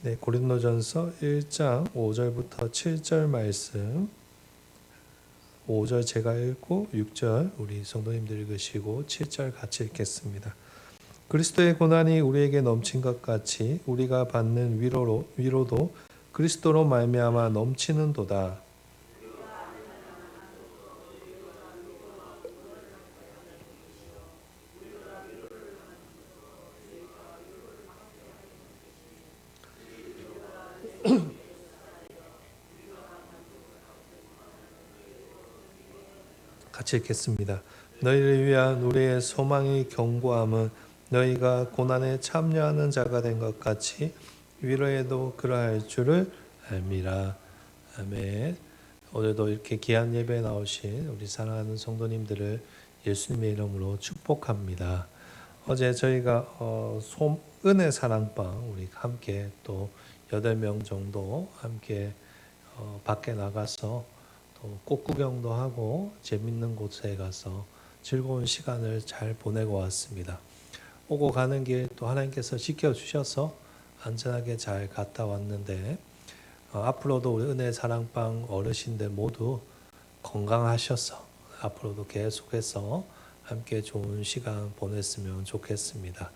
네, 고린도전서 1장 5절부터 7절 말씀, 5절 제가 읽고 6절 우리 성도님들 읽으시고 7절 같이 읽겠습니다. 그리스도의 고난이 우리에게 넘친 것 같이 우리가 받는 위로도 그리스도로 말미암아 넘치는도다. 같이 읽겠습니다. 너희를 위한 우리의 소망이 견고함은 너희가 고난에 참여하는 자가 된 것 같이 위로에도 그러할 줄을 알미라. 아멘. 오늘도 이렇게 귀한 예배에 나오신 우리 사랑하는 성도님들을 예수님의 이름으로 축복합니다. 어제 저희가 은혜 사랑방 우리 함께 또 8명 정도 함께 밖에 나가서 꽃 구경도 하고 재밌는 곳에 가서 즐거운 시간을 잘 보내고 왔습니다. 오고 가는 길 또 하나님께서 지켜주셔서 안전하게 잘 갔다 왔는데 앞으로도 우리 은혜 사랑방 어르신들 모두 건강하셔서 앞으로도 계속해서 함께 좋은 시간 보냈으면 좋겠습니다.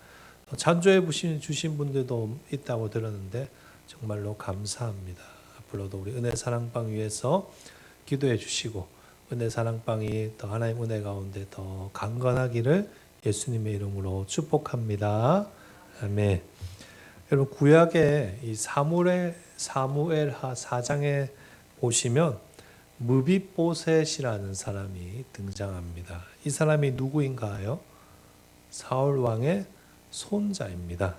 찬조해 주신 분들도 있다고 들었는데 정말로 감사합니다. 앞으로도 우리 은혜 사랑방 위해서 기도해 주시고 은혜 사랑방이 더 하나님 은혜 가운데 더 강건하기를 예수님의 이름으로 축복합니다. 아멘. 여러분 구약의 이 사무엘하 4장에 보시면 무비보셋이라는 사람이 등장합니다. 이 사람이 누구인가요? 사울 왕의 손자입니다.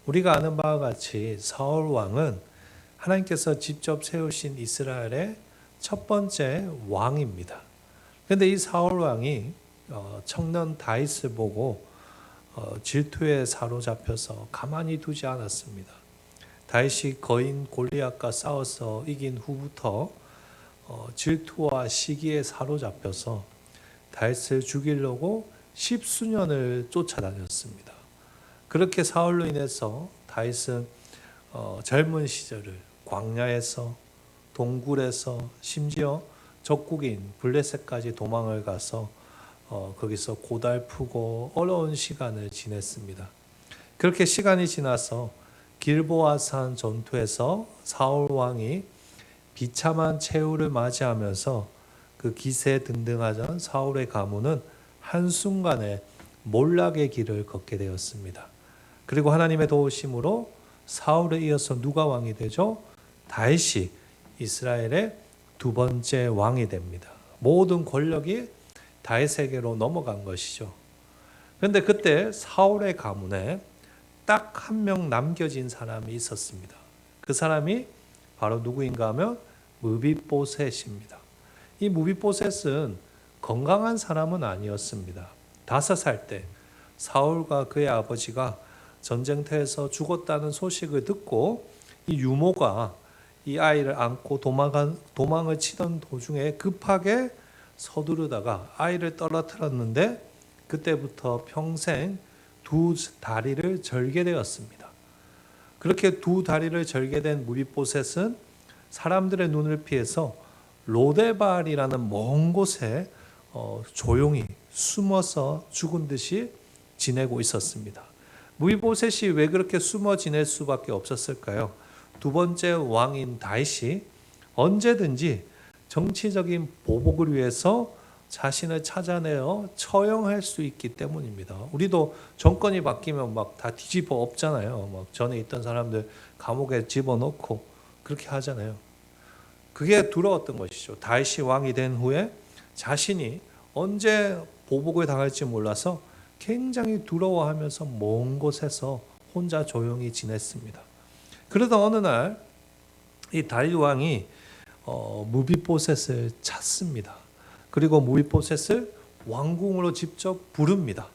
우리가 아는 바와 같이 사울 왕은 하나님께서 직접 세우신 이스라엘의 첫 번째 왕입니다. 그런데 이 사울 왕이 청년 다윗을 보고 질투에 사로잡혀서 가만히 두지 않았습니다. 다윗이 거인 골리앗과 싸워서 이긴 후부터 질투와 시기에 사로잡혀서 다윗을 죽이려고 10수년을 쫓아다녔습니다. 그렇게 사울로 인해서 다윗은 젊은 시절을 광야에서 동굴에서 심지어 적국인 블레셋까지 도망을 가서 거기서 고달프고 어려운 시간을 지냈습니다. 그렇게 시간이 지나서 길보아산 전투에서 사울 왕이 비참한 최후를 맞이하면서 그 기세등등하던 사울의 가문은 한순간에 몰락의 길을 걷게 되었습니다. 그리고 하나님의 도우심으로 사울에 이어서 누가 왕이 되죠? 다윗이 이스라엘의 두 번째 왕이 됩니다. 모든 권력이 다윗에게로 넘어간 것이죠. 그런데 그때 사울의 가문에 딱 한 명 남겨진 사람이 있었습니다. 그 사람이 바로 누구인가 하면 무비보셋입니다. 이 무비보셋은 건강한 사람은 아니었습니다. 5살 때 사울과 그의 아버지가 전쟁터에서 죽었다는 소식을 듣고 이 유모가 이 아이를 안고 도망을 치던 도중에 급하게 서두르다가 아이를 떨어뜨렸는데 그때부터 평생 두 다리를 절게 되었습니다. 그렇게 두 다리를 절게 된 무비보셋은 사람들의 눈을 피해서 로데발이라는 먼 곳에 조용히 숨어서 죽은 듯이 지내고 있었습니다. 무비보셋이 왜 그렇게 숨어 지낼 수밖에 없었을까요? 두 번째 왕인 다윗이 언제든지 정치적인 보복을 위해서 자신을 찾아내어 처형할 수 있기 때문입니다. 우리도 정권이 바뀌면 막 다 뒤집어 엎잖아요. 막 전에 있던 사람들 감옥에 집어넣고 그렇게 하잖아요. 그게 두려웠던 것이죠. 다윗이 왕이 된 후에 자신이 언제 보복을 당할지 몰라서 굉장히 두려워하면서 먼 곳에서 혼자 조용히 지냈습니다. 그러다 어느 날 이 다윗 왕이 무비보셋을 찾습니다. 그리고 무비보셋을 왕궁으로 직접 부릅니다.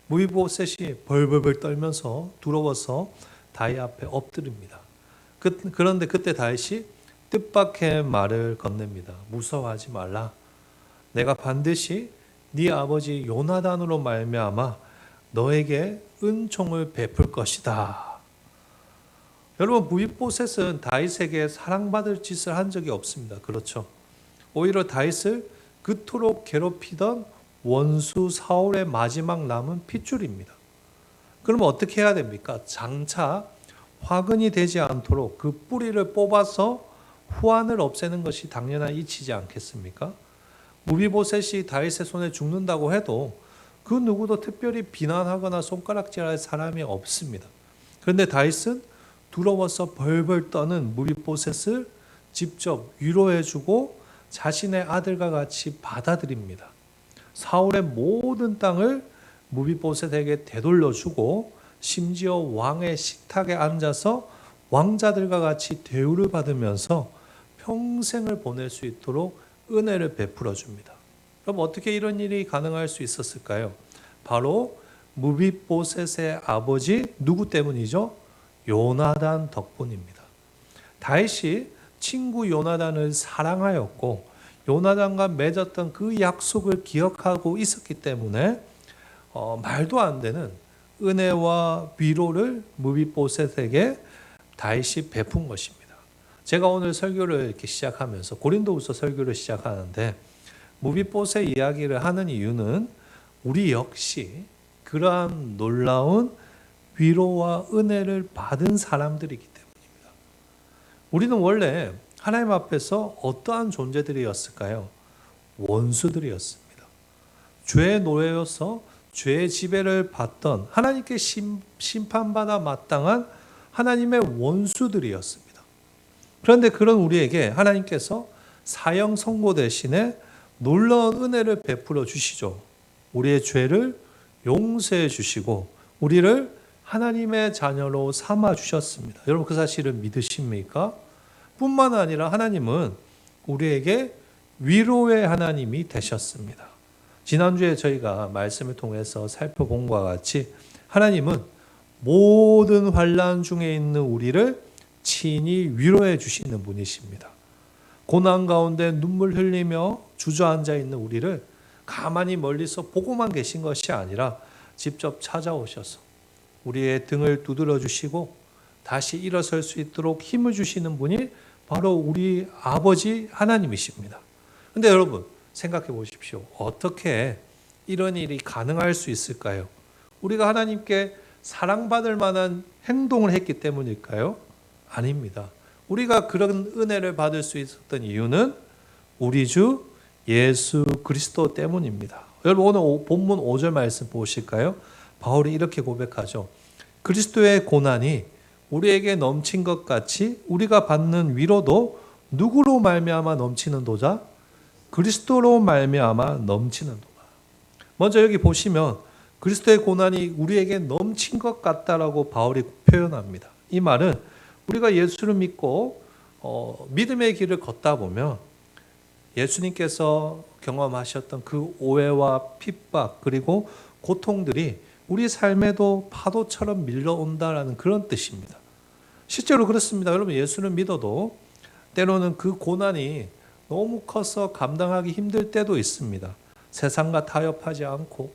무비보셋이 벌벌벌 떨면서 두려워서 다윗 앞에 엎드립니다. 그런데 그때 다윗이 뜻밖의 말을 건넵니다. 무서워하지 말라. 내가 반드시 네 아버지 요나단으로 말미암아 너에게 은총을 베풀 것이다. 여러분, 무비보셋은 다윗에게 사랑받을 짓을 한 적이 없습니다. 그렇죠? 오히려 다윗을 그토록 괴롭히던 원수 사울의 마지막 남은 핏줄입니다. 그러면 어떻게 해야 됩니까? 장차 화근이 되지 않도록 그 뿌리를 뽑아서 후환을 없애는 것이 당연한 이치지 않겠습니까? 무비보셋이 다윗의 손에 죽는다고 해도 그 누구도 특별히 비난하거나 손가락질할 사람이 없습니다. 그런데 다윗은 두려워서 벌벌 떠는 무비보셋을 직접 위로해주고 자신의 아들과 같이 받아들입니다. 사울의 모든 땅을 무비보셋에게 되돌려주고 심지어 왕의 식탁에 앉아서 왕자들과 같이 대우를 받으면서 평생을 보낼 수 있도록 은혜를 베풀어 줍니다. 그럼 어떻게 이런 일이 가능할 수 있었을까요? 바로 무비보셋의 아버지 누구 때문이죠? 요나단 덕분입니다. 다윗이 친구 요나단을 사랑하였고 요나단과 맺었던 그 약속을 기억하고 있었기 때문에 말도 안 되는 은혜와 위로를 무비보셋에게 다윗이 베푼 것입니다. 제가 오늘 설교를 이렇게 시작하면서 고린도후서 설교를 시작하는데 무비보셋 이야기를 하는 이유는 우리 역시 그러한 놀라운 위로와 은혜를 받은 사람들이기 때문입니다. 우리는 원래 하나님 앞에서 어떠한 존재들이었을까요? 원수들이었습니다. 죄의 노예여서 죄의 지배를 받던 하나님께 심판받아 마땅한 하나님의 원수들이었습니다. 그런데 그런 우리에게 하나님께서 사형 선고 대신에 놀라운 은혜를 베풀어 주시죠. 우리의 죄를 용서해 주시고 우리를 하나님의 자녀로 삼아 주셨습니다. 여러분 그 사실을 믿으십니까? 뿐만 아니라 하나님은 우리에게 위로의 하나님이 되셨습니다. 지난주에 저희가 말씀을 통해서 살펴본 것과 같이 하나님은 모든 환난 중에 있는 우리를 친히 위로해 주시는 분이십니다. 고난 가운데 눈물 흘리며 주저앉아 있는 우리를 가만히 멀리서 보고만 계신 것이 아니라 직접 찾아오셔서 우리의 등을 두드려 주시고 다시 일어설 수 있도록 힘을 주시는 분이 바로 우리 아버지 하나님이십니다. 그런데 여러분 생각해 보십시오. 어떻게 이런 일이 가능할 수 있을까요? 우리가 하나님께 사랑받을 만한 행동을 했기 때문일까요? 아닙니다. 우리가 그런 은혜를 받을 수 있었던 이유는 우리 주 예수 그리스도 때문입니다. 여러분 오늘 본문 5절 말씀 보실까요? 바울이 이렇게 고백하죠. 그리스도의 고난이 우리에게 넘친 것 같이 우리가 받는 위로도 누구로 말미암아 넘치는도다? 그리스도로 말미암아 넘치는도다. 먼저 여기 보시면 그리스도의 고난이 우리에게 넘친 것 같다라고 바울이 표현합니다. 이 말은 우리가 예수를 믿고 믿음의 길을 걷다 보면 예수님께서 경험하셨던 그 오해와 핍박 그리고 고통들이 우리 삶에도 파도처럼 밀려온다라는 그런 뜻입니다. 실제로 그렇습니다. 여러분 예수를 믿어도 때로는 그 고난이 너무 커서 감당하기 힘들 때도 있습니다. 세상과 타협하지 않고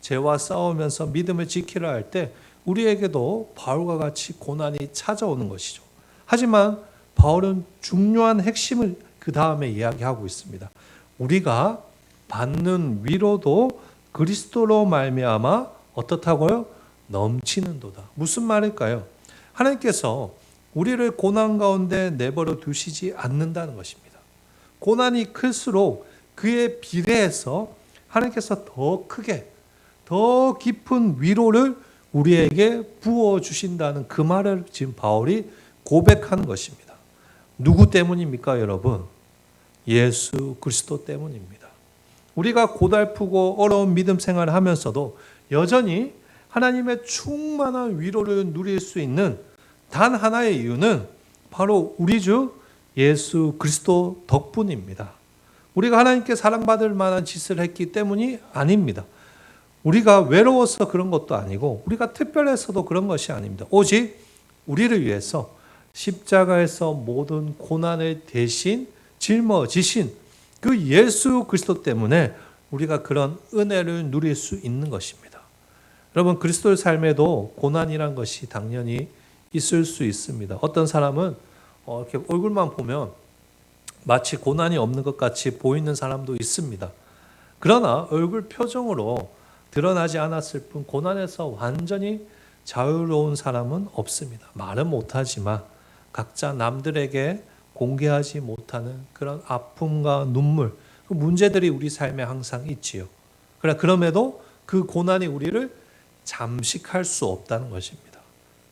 죄와 싸우면서 믿음을 지키려 할 때 우리에게도 바울과 같이 고난이 찾아오는 것이죠. 하지만 바울은 중요한 핵심을 그 다음에 이야기하고 있습니다. 우리가 받는 위로도 그리스도로 말미암아 어떻다고요? 넘치는도다. 무슨 말일까요? 하나님께서 우리를 고난 가운데 내버려 두시지 않는다는 것입니다. 고난이 클수록 그에 비례해서 하나님께서 더 크게 더 깊은 위로를 우리에게 부어주신다는 그 말을 지금 바울이 고백하는 것입니다. 누구 때문입니까 여러분? 예수 그리스도 때문입니다. 우리가 고달프고 어려운 믿음 생활을 하면서도 여전히 하나님의 충만한 위로를 누릴 수 있는 단 하나의 이유는 바로 우리 주 예수 그리스도 덕분입니다. 우리가 하나님께 사랑받을 만한 짓을 했기 때문이 아닙니다. 우리가 외로워서 그런 것도 아니고 우리가 특별해서도 그런 것이 아닙니다. 오직 우리를 위해서 십자가에서 모든 고난을 대신 짊어지신 그 예수 그리스도 때문에 우리가 그런 은혜를 누릴 수 있는 것입니다. 여러분 그리스도의 삶에도 고난이란 것이 당연히 있을 수 있습니다. 어떤 사람은 이렇게 얼굴만 보면 마치 고난이 없는 것 같이 보이는 사람도 있습니다. 그러나 얼굴 표정으로 드러나지 않았을 뿐 고난에서 완전히 자유로운 사람은 없습니다. 말은 못하지만 각자 남들에게 공개하지 못하는 그런 아픔과 눈물, 그 문제들이 우리 삶에 항상 있지요. 그러나 그럼에도 그 고난이 우리를 잠식할 수 없다는 것입니다.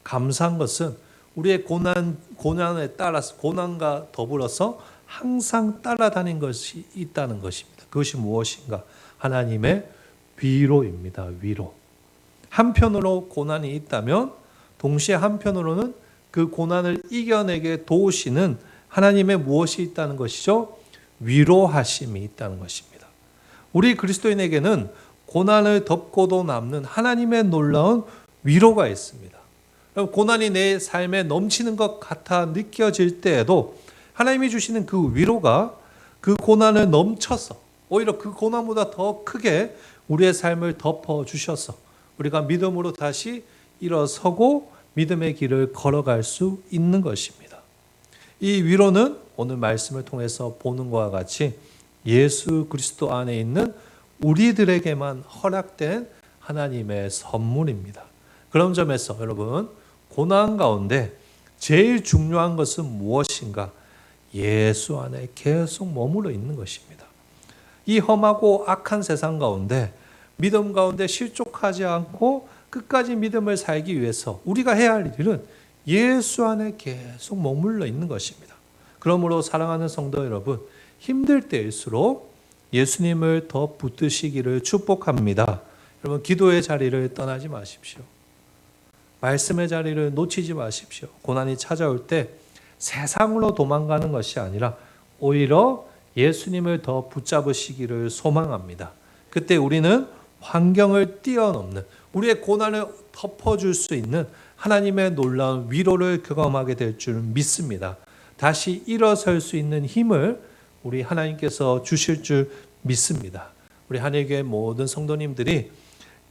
감사한 것은 우리의 고난에 따라서 고난과 더불어서 항상 따라다닌 것이 있다는 것입니다. 그것이 무엇인가? 하나님의 위로입니다. 위로. 한편으로 고난이 있다면 동시에 한편으로는 그 고난을 이겨내게 도우시는 하나님의 무엇이 있다는 것이죠? 위로하심이 있다는 것입니다. 우리 그리스도인에게는 고난을 덮고도 남는 하나님의 놀라운 위로가 있습니다. 고난이 내 삶에 넘치는 것 같아 느껴질 때에도 하나님이 주시는 그 위로가 그 고난을 넘쳐서 오히려 그 고난보다 더 크게 우리의 삶을 덮어주셔서 우리가 믿음으로 다시 일어서고 믿음의 길을 걸어갈 수 있는 것입니다. 이 위로는 오늘 말씀을 통해서 보는 것과 같이 예수 그리스도 안에 있는 우리들에게만 허락된 하나님의 선물입니다. 그런 점에서 여러분, 고난 가운데 제일 중요한 것은 무엇인가? 예수 안에 계속 머물러 있는 것입니다. 이 험하고 악한 세상 가운데 믿음 가운데 실족하지 않고 끝까지 믿음을 살기 위해서 우리가 해야 할 일은 예수 안에 계속 머물러 있는 것입니다. 그러므로 사랑하는 성도 여러분, 힘들 때일수록 예수님을 더 붙드시기를 축복합니다. 여러분, 기도의 자리를 떠나지 마십시오. 말씀의 자리를 놓치지 마십시오. 고난이 찾아올 때 세상으로 도망가는 것이 아니라 오히려 예수님을 더 붙잡으시기를 소망합니다. 그때 우리는 환경을 뛰어넘는 우리의 고난을 덮어줄 수 있는 하나님의 놀라운 위로를 경험하게 될 줄 믿습니다. 다시 일어설 수 있는 힘을 우리 하나님께서 주실 줄 믿습니다. 우리 하늘교회 모든 성도님들이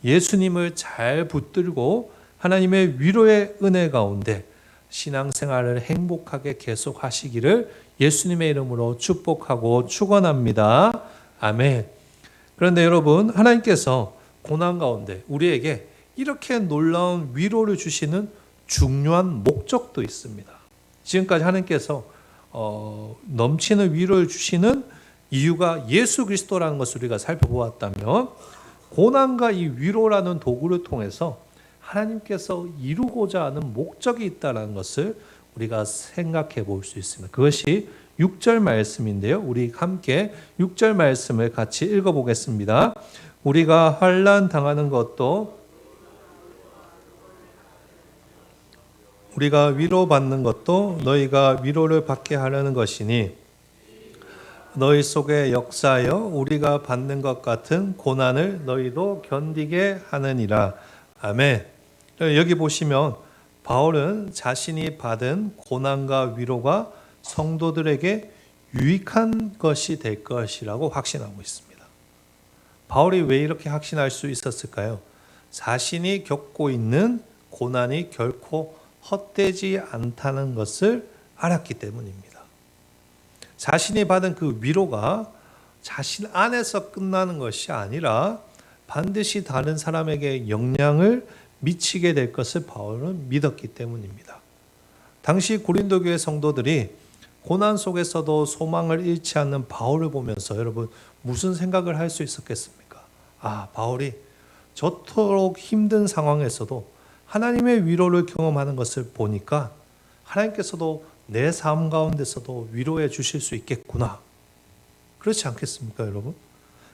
예수님을 잘 붙들고 하나님의 위로의 은혜 가운데 신앙생활을 행복하게 계속하시기를 예수님의 이름으로 축복하고 축원합니다. 아멘. 그런데 여러분, 하나님께서 고난 가운데 우리에게 이렇게 놀라운 위로를 주시는 중요한 목적도 있습니다. 지금까지 하나님께서 넘치는 위로를 주시는 이유가 예수 그리스도라는 것을 우리가 살펴보았다면 고난과 이 위로라는 도구를 통해서 하나님께서 이루고자 하는 목적이 있다는 것을 우리가 생각해 볼 수 있습니다. 그것이 6절 말씀인데요. 우리 함께 6절 말씀을 같이 읽어보겠습니다. 우리가 환난 당하는 것도 우리가 위로받는 것도 너희가 위로를 받게 하려는 것이니 너희 속에 역사하여 우리가 받는 것 같은 고난을 너희도 견디게 하느니라. 아멘. 여기 보시면 바울은 자신이 받은 고난과 위로가 성도들에게 유익한 것이 될 것이라고 확신하고 있습니다. 바울이 왜 이렇게 확신할 수 있었을까요? 자신이 겪고 있는 고난이 결코 헛되지 않다는 것을 알았기 때문입니다. 자신이 받은 그 위로가 자신 안에서 끝나는 것이 아니라 반드시 다른 사람에게 영향을 미치게 될 것을 바울은 믿었기 때문입니다. 당시 고린도 교회 성도들이 고난 속에서도 소망을 잃지 않는 바울을 보면서 여러분 무슨 생각을 할 수 있었겠습니까? 바울이 저토록 힘든 상황에서도 하나님의 위로를 경험하는 것을 보니까 하나님께서도 내 삶 가운데서도 위로해 주실 수 있겠구나. 그렇지 않겠습니까, 여러분?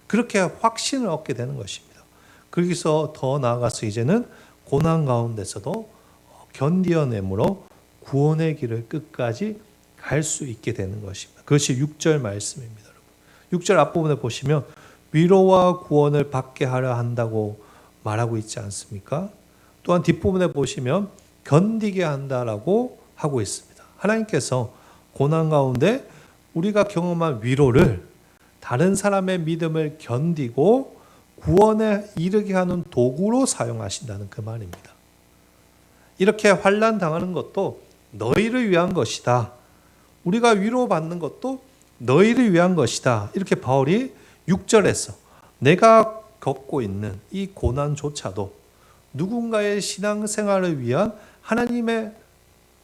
그렇게 확신을 얻게 되는 것입니다. 거기서 더 나아가서 이제는 고난 가운데서도 견디어내므로 구원의 길을 끝까지 갈 수 있게 되는 것입니다. 그것이 6절 말씀입니다. 여러분. 6절 앞부분에 보시면 위로와 구원을 받게 하려 한다고 말하고 있지 않습니까? 또한 뒷부분에 보시면 견디게 한다라고 하고 있습니다. 하나님께서 고난 가운데 우리가 경험한 위로를 다른 사람의 믿음을 견디고 구원에 이르게 하는 도구로 사용하신다는 그 말입니다. 이렇게 환난 당하는 것도 너희를 위한 것이다. 우리가 위로받는 것도 너희를 위한 것이다. 이렇게 바울이 6절에서 내가 겪고 있는 이 고난조차도 누군가의 신앙생활을 위한 하나님의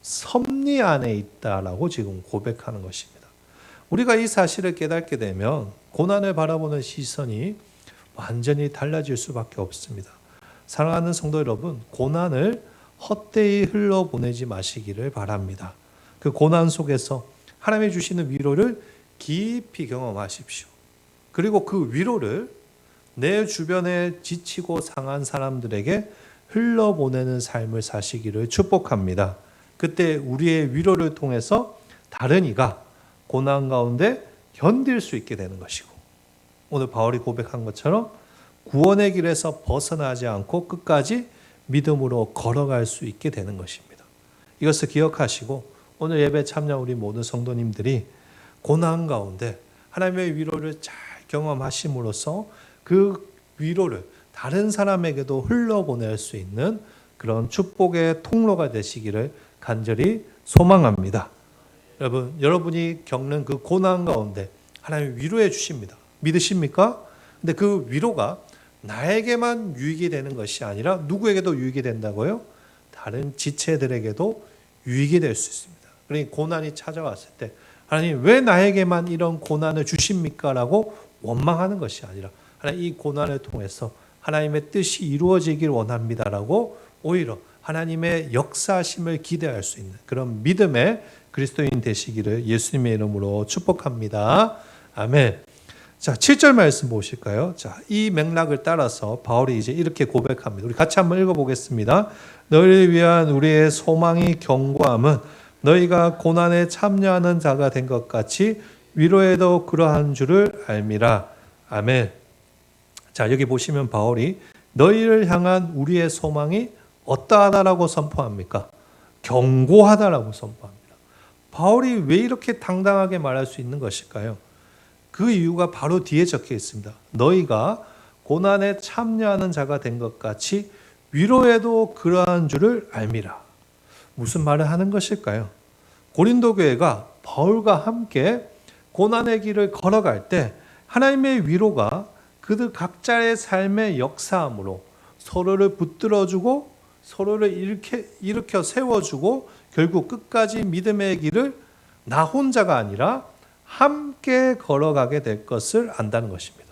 섭리 안에 있다라고 지금 고백하는 것입니다. 우리가 이 사실을 깨닫게 되면 고난을 바라보는 시선이 완전히 달라질 수밖에 없습니다. 사랑하는 성도 여러분, 고난을 헛되이 흘러보내지 마시기를 바랍니다. 그 고난 속에서 하나님이 주시는 위로를 깊이 경험하십시오. 그리고 그 위로를 내 주변에 지치고 상한 사람들에게 흘러보내는 삶을 사시기를 축복합니다. 그때 우리의 위로를 통해서 다른 이가 고난 가운데 견딜 수 있게 되는 것이고, 오늘 바울이 고백한 것처럼 구원의 길에서 벗어나지 않고 끝까지 믿음으로 걸어갈 수 있게 되는 것입니다. 이것을 기억하시고 오늘 예배 참여 우리 모든 성도님들이 고난 가운데 하나님의 위로를 잘 경험하심으로써 그 위로를 다른 사람에게도 흘러보낼 수 있는 그런 축복의 통로가 되시기를 간절히 소망합니다. 여러분이 겪는 그 고난 가운데 하나님이 위로해 주십니다. 믿으십니까? 근데 그 위로가 나에게만 유익이 되는 것이 아니라 누구에게도 유익이 된다고요? 다른 지체들에게도 유익이 될 수 있습니다. 그러니 고난이 찾아왔을 때 하나님 왜 나에게만 이런 고난을 주십니까? 라고 원망하는 것이 아니라 하나님 이 고난을 통해서 하나님의 뜻이 이루어지길 원합니다라고 오히려 하나님의 역사하심을 기대할 수 있는 그런 믿음의 그리스도인 되시기를 예수님의 이름으로 축복합니다. 아멘. 자, 7절 말씀 보실까요? 자, 이 맥락을 따라서 바울이 이제 이렇게 고백합니다. 우리 같이 한번 읽어보겠습니다. 너희를 위한 우리의 소망이 견고함은 너희가 고난에 참여하는 자가 된 것 같이 위로에도 그러한 줄을 알미라. 아멘. 자, 여기 보시면 바울이 너희를 향한 우리의 소망이 어떠하다라고 선포합니까? 견고하다라고 선포합니다. 바울이 왜 이렇게 당당하게 말할 수 있는 것일까요? 그 이유가 바로 뒤에 적혀 있습니다. 너희가 고난에 참여하는 자가 된 것 같이 위로에도 그러한 줄을 알미라. 무슨 말을 하는 것일까요? 고린도 교회가 바울과 함께 고난의 길을 걸어갈 때 하나님의 위로가 그들 각자의 삶의 역사함으로 서로를 붙들어주고 서로를 일으켜 세워주고 결국 끝까지 믿음의 길을 나 혼자가 아니라 함께 걸어가게 될 것을 안다는 것입니다.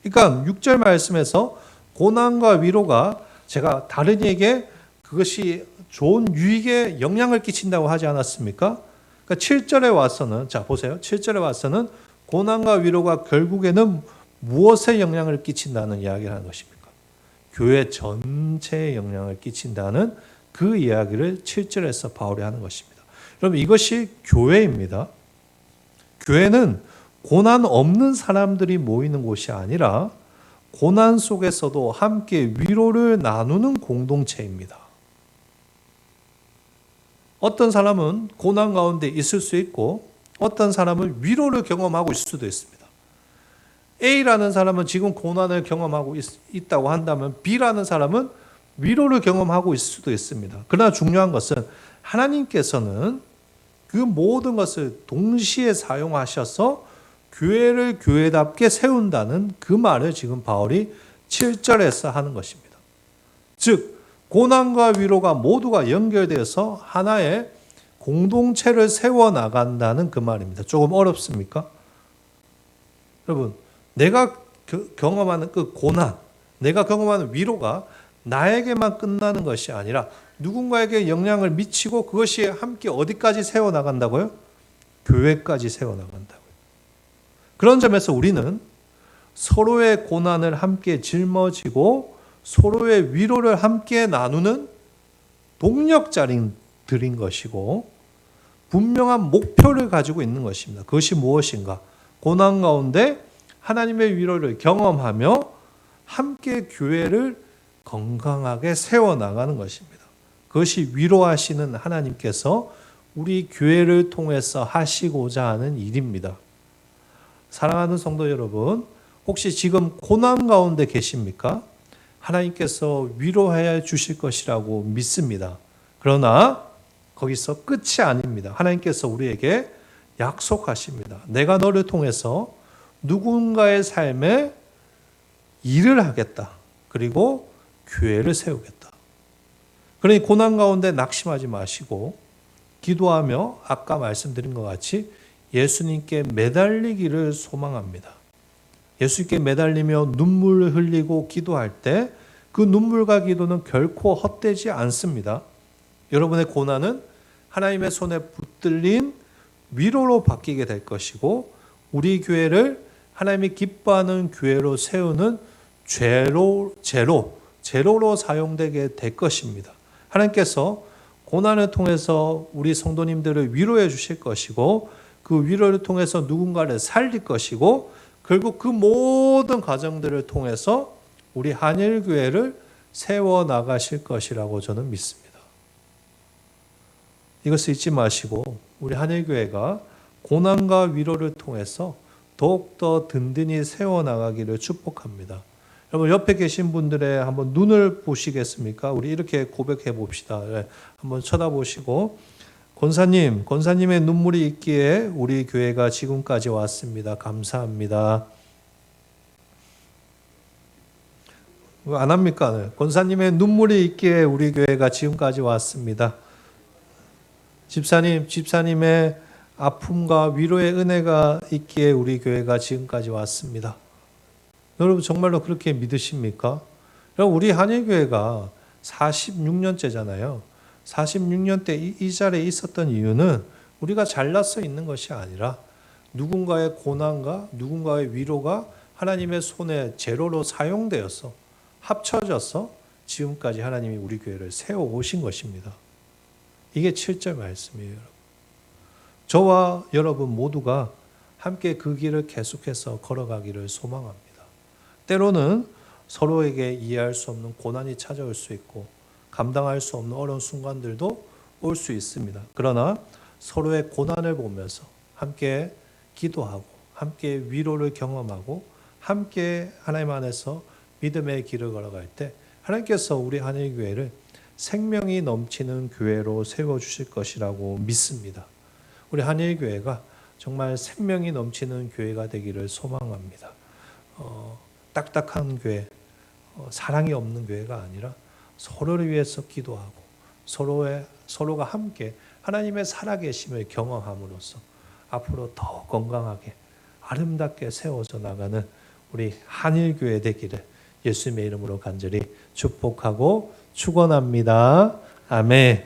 그러니까 6절 말씀에서 고난과 위로가 제가 다른 이에게 그것이 좋은 유익에 영향을 끼친다고 하지 않았습니까? 그러니까 7절에 와서는 자 보세요. 7절에 와서는 고난과 위로가 결국에는 무엇에 영향을 끼친다는 이야기를 하는 것입니까? 교회 전체에 영향을 끼친다는 그 이야기를 7절에서 바울이 하는 것입니다. 여러분 이것이 교회입니다. 교회는 고난 없는 사람들이 모이는 곳이 아니라 고난 속에서도 함께 위로를 나누는 공동체입니다. 어떤 사람은 고난 가운데 있을 수 있고 어떤 사람은 위로를 경험하고 있을 수도 있습니다. A라는 사람은 지금 고난을 경험하고 있다고 한다면 B라는 사람은 위로를 경험하고 있을 수도 있습니다. 그러나 중요한 것은 하나님께서는 그 모든 것을 동시에 사용하셔서 교회를 교회답게 세운다는 그 말을 지금 바울이 7절에서 하는 것입니다. 즉 고난과 위로가 모두가 연결되어서 하나의 공동체를 세워나간다는 그 말입니다. 조금 어렵습니까? 여러분 내가 경험하는 그 고난, 내가 경험하는 위로가 나에게만 끝나는 것이 아니라 누군가에게 영향을 미치고 그것이 함께 어디까지 세워나간다고요? 교회까지 세워나간다고요. 그런 점에서 우리는 서로의 고난을 함께 짊어지고 서로의 위로를 함께 나누는 동력자들인 것이고 분명한 목표를 가지고 있는 것입니다. 그것이 무엇인가? 고난 가운데 하나님의 위로를 경험하며 함께 교회를 건강하게 세워나가는 것입니다. 그것이 위로하시는 하나님께서 우리 교회를 통해서 하시고자 하는 일입니다. 사랑하는 성도 여러분, 혹시 지금 고난 가운데 계십니까? 하나님께서 위로해 주실 것이라고 믿습니다. 그러나 거기서 끝이 아닙니다. 하나님께서 우리에게 약속하십니다. 내가 너를 통해서 누군가의 삶에 일을 하겠다. 그리고 교회를 세우겠다. 그러니 고난 가운데 낙심하지 마시고 기도하며 아까 말씀드린 것 같이 예수님께 매달리기를 소망합니다. 예수님께 매달리며 눈물을 흘리고 기도할 때 그 눈물과 기도는 결코 헛되지 않습니다. 여러분의 고난은 하나님의 손에 붙들린 위로로 바뀌게 될 것이고 우리 교회를 하나님이 기뻐하는 교회로 세우는 제로로 사용되게 될 것입니다. 하나님께서 고난을 통해서 우리 성도님들을 위로해 주실 것이고 그 위로를 통해서 누군가를 살릴 것이고 결국 그 모든 과정들을 통해서 우리 한일교회를 세워나가실 것이라고 저는 믿습니다. 이것을 잊지 마시고 우리 한일교회가 고난과 위로를 통해서 더욱더 든든히 세워나가기를 축복합니다. 여러분 옆에 계신 분들의 한번 눈을 보시겠습니까? 우리 이렇게 고백해 봅시다. 한번 쳐다보시고 권사님의 눈물이 있기에 우리 교회가 지금까지 왔습니다. 감사합니다. 왜 안 합니까? 권사님의 눈물이 있기에 우리 교회가 지금까지 왔습니다. 집사님의 아픔과 위로의 은혜가 있기에 우리 교회가 지금까지 왔습니다. 여러분 정말로 그렇게 믿으십니까? 여러분 우리 한일교회가 46년째잖아요. 46년 때 이 자리에 있었던 이유는 우리가 잘나서 있는 것이 아니라 누군가의 고난과 누군가의 위로가 하나님의 손에 제로로 사용되어서 합쳐져서 지금까지 하나님이 우리 교회를 세워오신 것입니다. 이게 7절 말씀이에요. 여러분. 저와 여러분 모두가 함께 그 길을 계속해서 걸어가기를 소망합니다. 때로는 서로에게 이해할 수 없는 고난이 찾아올 수 있고 감당할 수 없는 어려운 순간들도 올 수 있습니다. 그러나 서로의 고난을 보면서 함께 기도하고 함께 위로를 경험하고 함께 하나님 안에서 믿음의 길을 걸어갈 때 하나님께서 우리 한일교회를 생명이 넘치는 교회로 세워주실 것이라고 믿습니다. 우리 한일교회가 정말 생명이 넘치는 교회가 되기를 소망합니다. 딱딱한 교회, 사랑이 없는 교회가 아니라 서로를 위해서 기도하고 서로가 함께 하나님의 살아계심을 경험함으로써 앞으로 더 건강하게 아름답게 세워져 나가는 우리 한일교회 되기를 예수님의 이름으로 간절히 축복하고 축원합니다. 아멘.